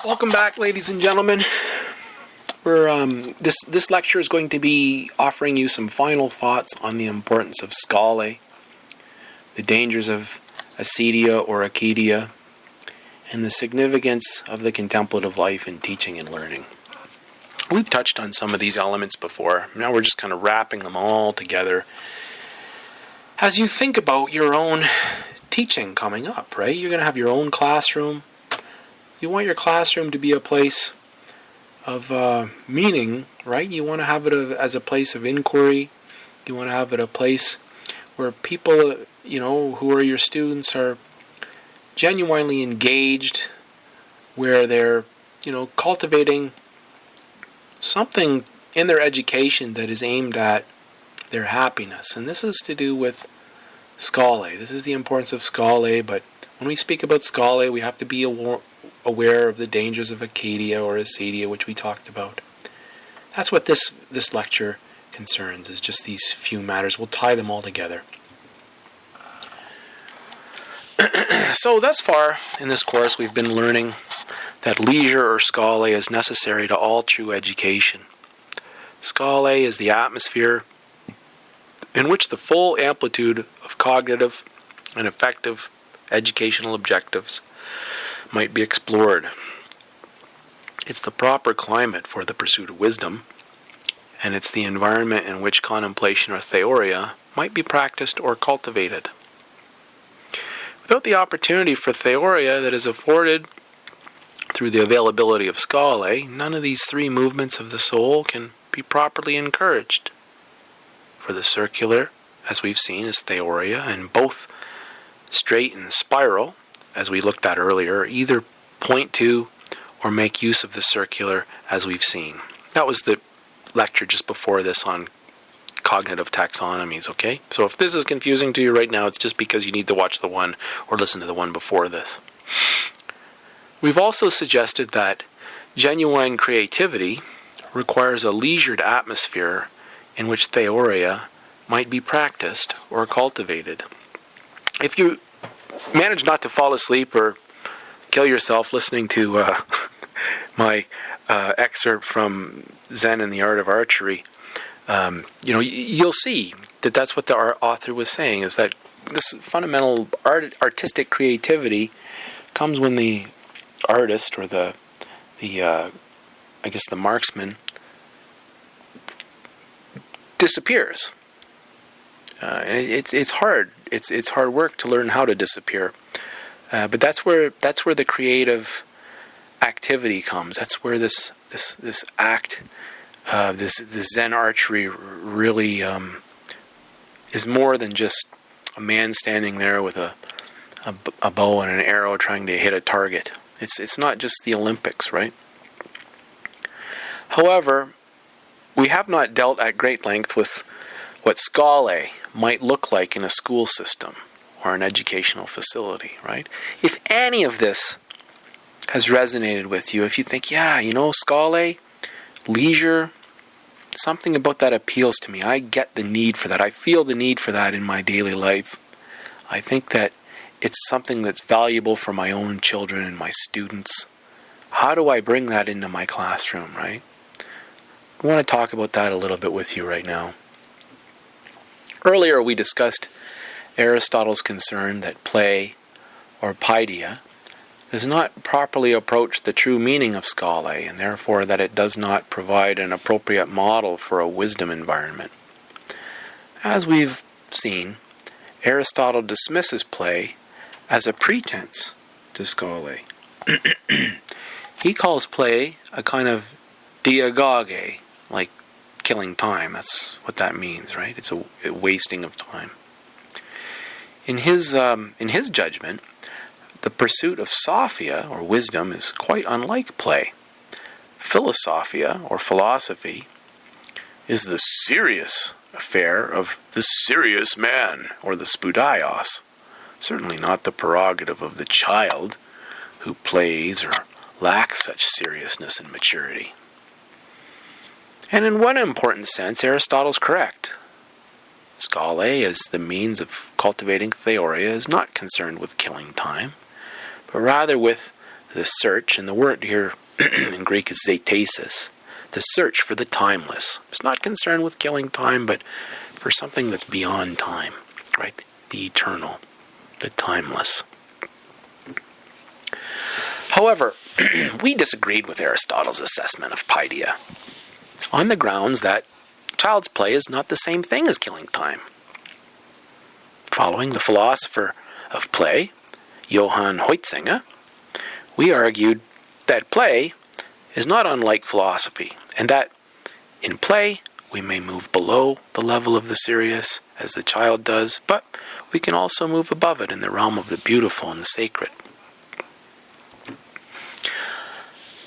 Welcome back, ladies and gentlemen. This lecture is going to be offering you some final thoughts on the importance of Schole, the dangers of Acedia or Acedia, and the significance of the contemplative life in teaching and learning. We've touched on some of these elements before. Now we're just kind of wrapping them all together as you think about your own teaching coming up, right? You're going to have your own classroom. You want your classroom to be a place of meaning, right? You want to have it as a place of inquiry. You want to have it a place where people, who are your students are genuinely engaged, where they're, cultivating something in their education that is aimed at their happiness. And this is to do with Schole. This is the importance of Schole, but when we speak about Schole, we have to be aware of the dangers of Acedia or Acedia, which we talked about. That's what this lecture concerns, is just these few matters. We'll tie them all together. So thus far in this course, we've been learning that leisure or Schole is necessary to all true education. Schole is the atmosphere in which the full amplitude of cognitive and effective educational objectives might be explored. It's the proper climate for the pursuit of wisdom, and it's the environment in which contemplation or theoria might be practiced or cultivated. Without the opportunity for theoria that is afforded through the availability of Schole, none of these three movements of the soul can be properly encouraged. For the circular, as we've seen, is theoria, and both straight and spiral, as we looked at earlier, either point to or make use of the circular, as we've seen. That was the lecture just before this on cognitive taxonomies, okay? So if this is confusing to you right now, it's just because you need to watch the one or listen to the one before this. We've also suggested that genuine creativity requires a leisured atmosphere in which theoria might be practiced or cultivated. If you manage not to fall asleep or kill yourself listening to my excerpt from Zen and the Art of Archery, you'll see that that's what the author was saying, is that this fundamental artistic creativity comes when the artist or the marksman disappears. It's hard. It's hard work to learn how to disappear, but that's where the creative activity comes. That's where this act, this Zen archery really is more than just a man standing there with a bow and an arrow trying to hit a target. It's not just the Olympics, right? However, we have not dealt at great length with what Schole might look like in a school system or an educational facility, right? If any of this has resonated with you, if you think, Schole, leisure, something about that appeals to me. I get the need for that. I feel the need for that in my daily life. I think that it's something that's valuable for my own children and my students. How do I bring that into my classroom, right? I want to talk about that a little bit with you right now. Earlier we discussed Aristotle's concern that play, or paideia, does not properly approach the true meaning of Schole, and therefore that it does not provide an appropriate model for a wisdom environment. As we've seen, Aristotle dismisses play as a pretense to Schole. He calls play a kind of diagoge, like killing time. That's what that means, right? It's a wasting of time. In his judgment, the pursuit of sophia, or wisdom, is quite unlike play. Philosophia, or philosophy, is the serious affair of the serious man, or the spoudios. Certainly not the prerogative of the child who plays or lacks such seriousness and maturity. And in one important sense, Aristotle's correct. Schole, as the means of cultivating theoria, is not concerned with killing time, but rather with the search, and the word here in Greek is zetasis, the search for the timeless. It's not concerned with killing time, but for something that's beyond time, right? The eternal, the timeless. However, we disagreed with Aristotle's assessment of paideia on the grounds that child's play is not the same thing as killing time. Following the philosopher of play, Johann Huizinga, we argued that play is not unlike philosophy, and that in play we may move below the level of the serious, as the child does, but we can also move above it in the realm of the beautiful and the sacred.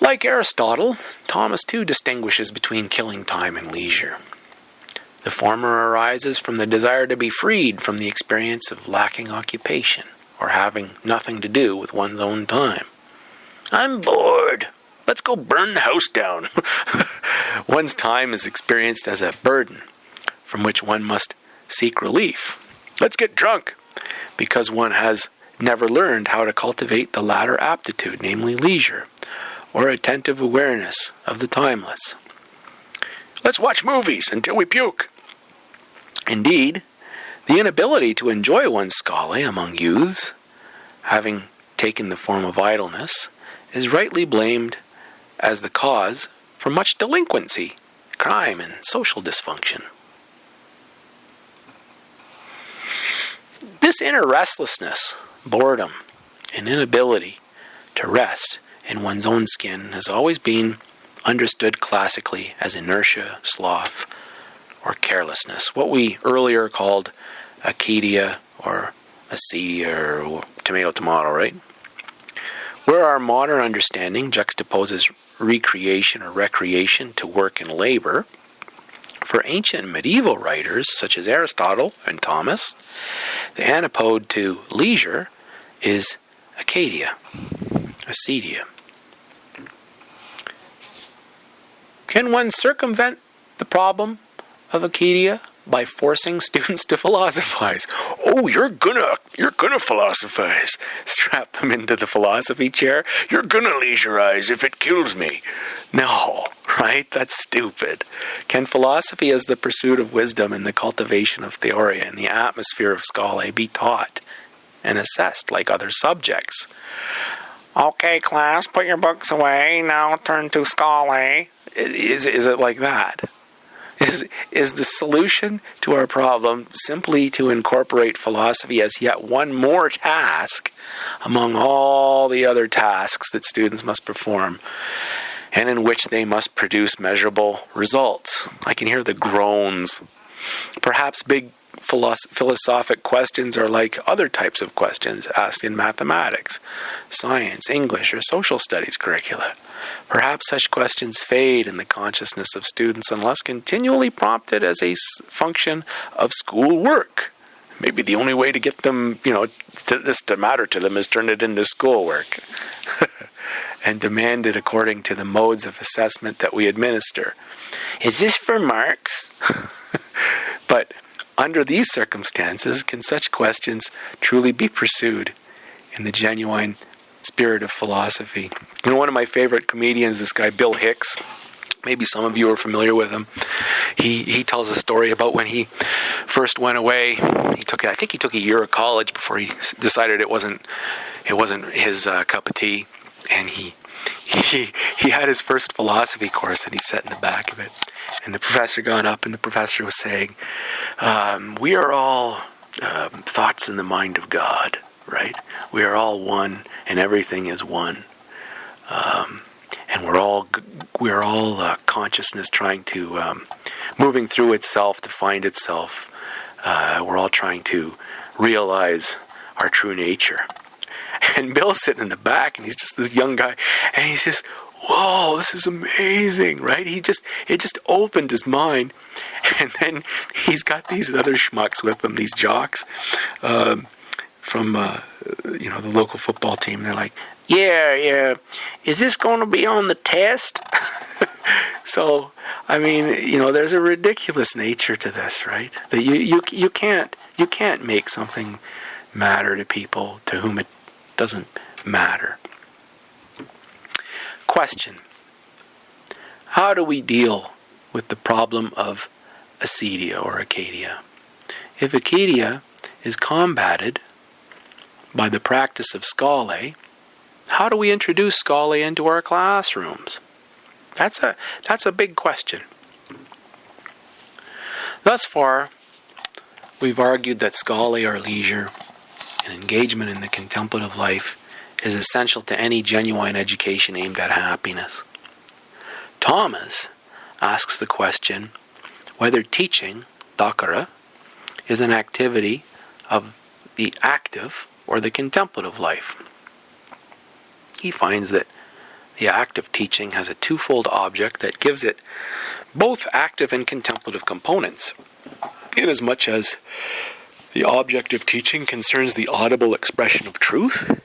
Like Aristotle, Thomas too distinguishes between killing time and leisure. The former arises from the desire to be freed from the experience of lacking occupation or having nothing to do with one's own time. I'm bored. Let's go burn the house down. One's time is experienced as a burden from which one must seek relief. Let's get drunk, because one has never learned how to cultivate the latter aptitude, namely leisure, or attentive awareness of the timeless. Let's watch movies until we puke. Indeed, the inability to enjoy one's schole among youths, having taken the form of idleness, is rightly blamed as the cause for much delinquency, crime, and social dysfunction. This inner restlessness, boredom, and inability to rest in one's own skin has always been understood classically as inertia, sloth, or carelessness, what we earlier called Acedia or Acedia or tomato, right? Where our modern understanding juxtaposes recreation or recreation to work and labor, for ancient medieval writers such as Aristotle and Thomas, the antipode to leisure is Acedia. Can one circumvent the problem of Acedia by forcing students to philosophize? Oh, you're gonna philosophize. Strap them into the philosophy chair. You're gonna leisureize if it kills me. No, right? That's stupid. Can philosophy as the pursuit of wisdom and the cultivation of theoria in the atmosphere of schole be taught and assessed like other subjects? Okay, class, put your books away. Now turn to schole. Is it like that? Is the solution to our problem simply to incorporate philosophy as yet one more task among all the other tasks that students must perform, and in which they must produce measurable results? I can hear the groans. Perhaps big philosophic questions are like other types of questions asked in mathematics, science, English, or social studies curricula. Perhaps such questions fade in the consciousness of students unless continually prompted as a function of school work. Maybe the only way to get them, this to matter to them is turn it into schoolwork and demand it according to the modes of assessment that we administer. Is this for marks? But under these circumstances, can such questions truly be pursued in the genuine spirit of philosophy? One of my favorite comedians, this guy Bill Hicks, maybe some of you are familiar with him. He tells a story about when he first went away. I think he took a year of college before he decided it wasn't his cup of tea, and he had his first philosophy course, and he sat in the back of it. And the professor got up, and the professor was saying, we are all thoughts in the mind of God, right? We are all one, and everything is one. And we're all consciousness trying to, moving through itself to find itself. We're all trying to realize our true nature. And Bill's sitting in the back, and he's just this young guy, and he's just, whoa, this is amazing, right? It just opened his mind. And then he's got these other schmucks with him, these jocks, from, the local football team. They're like, yeah, is this going to be on the test? So, there's a ridiculous nature to this, right? That you can't make something matter to people to whom it doesn't matter. question. How do we deal with the problem of Acedia or Acedia? If Acedia is combated by the practice of Schole, how do we introduce Schole into our classrooms? That's a big question. Thus far, we've argued that Schole or leisure and engagement in the contemplative life is essential to any genuine education aimed at happiness. Thomas asks the question whether teaching, dakara, is an activity of the active or the contemplative life. He finds that the act of teaching has a twofold object that gives it both active and contemplative components, inasmuch as the object of teaching concerns the audible expression of truth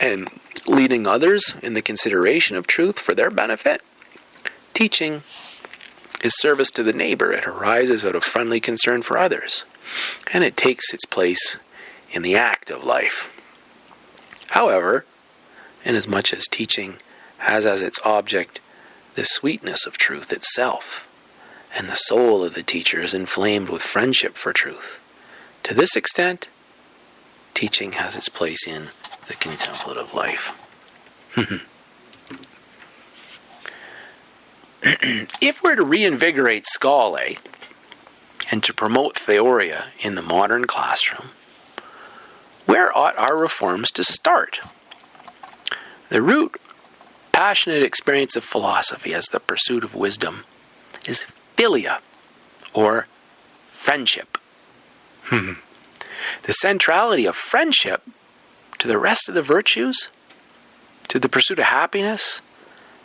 and leading others in the consideration of truth for their benefit. Teaching is service to the neighbor. It arises out of friendly concern for others, and it takes its place in the act of life. However, inasmuch as teaching has as its object the sweetness of truth itself, and the soul of the teacher is inflamed with friendship for truth, to this extent, teaching has its place in the contemplative life. If we're to reinvigorate Schole and to promote theoria in the modern classroom, where ought our reforms to start? The root, passionate experience of philosophy as the pursuit of wisdom is philia, or friendship. The centrality of friendship to the rest of the virtues, to the pursuit of happiness,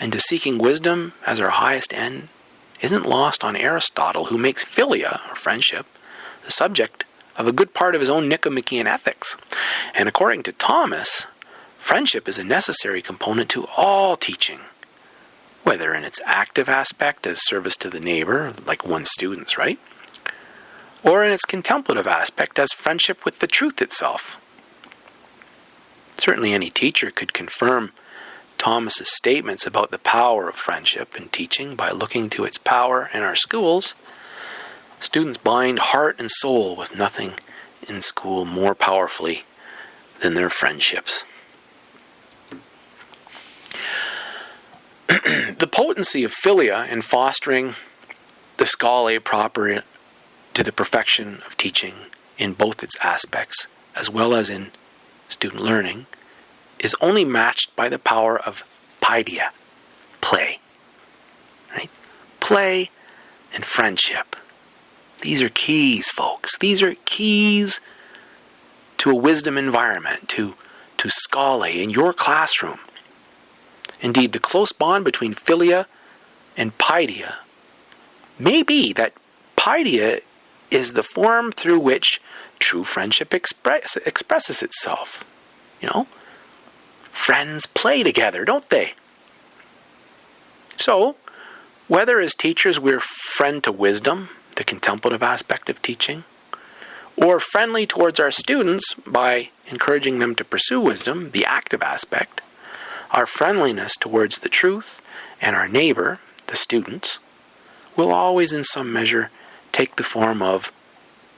and to seeking wisdom as our highest end, isn't lost on Aristotle, who makes philia, or friendship, the subject of a good part of his own Nicomachean ethics. And according to Thomas, friendship is a necessary component to all teaching, whether in its active aspect as service to the neighbor, like one's students, right? Or in its contemplative aspect as friendship with the truth itself. Certainly any teacher could confirm Thomas's statements about the power of friendship in teaching by looking to its power in our schools. Students bind heart and soul with nothing in school more powerfully than their friendships. The potency of philia in fostering the Schole proper to the perfection of teaching in both its aspects, as well as in student learning, is only matched by the power of paideia, play. Right? Play and friendship. These are keys, folks. These are keys to a wisdom environment, to Schole in your classroom. Indeed, the close bond between philia and paideia may be that paideia is the form through which true friendship expresses itself. You know, friends play together, don't they? So, whether as teachers we're friend to wisdom, the contemplative aspect of teaching, or friendly towards our students by encouraging them to pursue wisdom, the active aspect, our friendliness towards the truth and our neighbor, the students, will always in some measure take the form of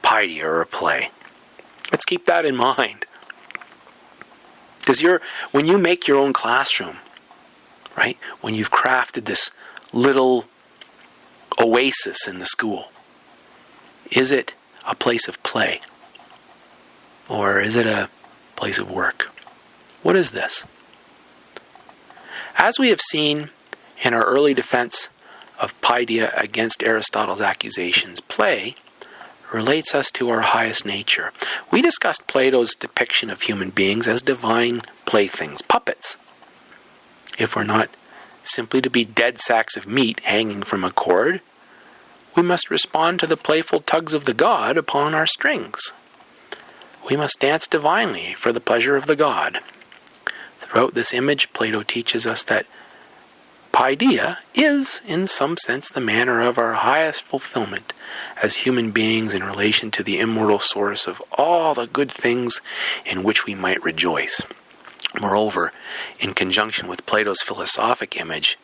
paideia or play. Let's keep that in mind. Because when you make your own classroom, right, when you've crafted this little oasis in the school, is it a place of play? Or is it a place of work? What is this? As we have seen in our early defense of paideia against Aristotle's accusations, play relates us to our highest nature. We discussed Plato's depiction of human beings as divine playthings, puppets. If we're not simply to be dead sacks of meat hanging from a cord, we must respond to the playful tugs of the god upon our strings. We must dance divinely for the pleasure of the god. Throughout this image, Plato teaches us that paideia is, in some sense, the manner of our highest fulfillment as human beings in relation to the immortal source of all the good things in which we might rejoice. Moreover, in conjunction with Plato's philosophic image,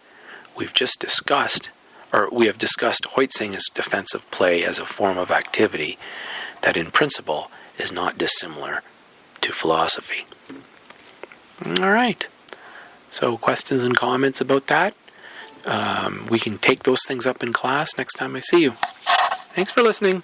we have discussed Huizing's defense of play as a form of activity that in principle is not dissimilar to philosophy. All right. So questions and comments about that? We can take those things up in class next time I see you. Thanks for listening.